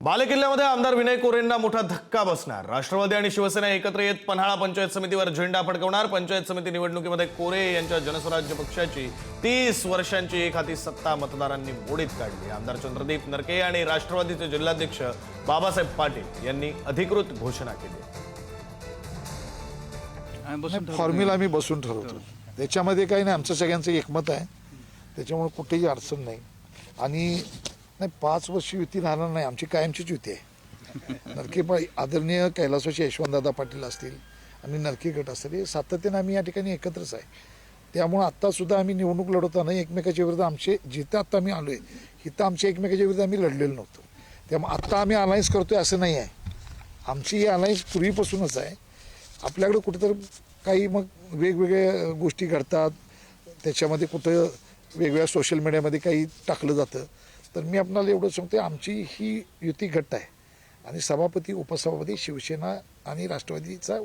बालेकिल्ल्यामध्ये आमदार विनय कोरेंना मोठा धक्का बसणार। राष्ट्रवादी आणि शिवसेना एकत्र येत पन्हाळा पंचायत समितीवर झेंडा फडकवणार। पंचायत समिती निवडणुकीमध्ये कोरे यांच्या जनस्वराज्य पक्षाची 30 वर्षांची एकहाती सत्ता मतदारांनी मोडीत काढली। आमदार चंद्रदीप नरके आणि राष्ट्रवादीचे जिल्हाध्यक्ष बाबासाहेब पाटील यांनी अधिकृत घोषणा केली। फॉर्म्युला आम्ही बसून ठरवतो, त्याच्यामध्ये काही नाही, आमचं सगळ्यांचं एकमत आहे, त्याच्यामुळे कुठेही अडचण नाही। आणि नाही 5 वर्ष युती राहणार नाही, आमची कायमचीच युती आहे। नरके आदरणीय कैलासवासी यशवंतदादा पाटील असतील आणि नरके गट असतील, हे सातत्याने आम्ही या ठिकाणी एकत्रच आहे। त्यामुळे आत्ता सुद्धा आम्ही निवडणूक लढवताना एकमेकाच्या विरुद्ध आमचे जिथं आत्ता आम्ही आलोय तिथं आमच्या एकमेकाच्या विरुद्ध आम्ही लढलेलो नव्हतो। त्यामुळे आत्ता आम्ही अलायन्स करतोय असं नाही आहे, आमची ही अलायन्स पूर्वीपासूनच आहे। आपल्याकडे कुठेतरी काही मग वेगवेगळ्या गोष्टी घडतात, त्याच्यामध्ये कुठं वेगवेगळ्या सोशल मीडियामध्ये काही टाकलं जातं, तर मी आपल्याला एवढं सांगतो, आमची ही युती घट्ट आहे आणि सभापती उपसभापती शिवसेना आणि राष्ट्रवादीचा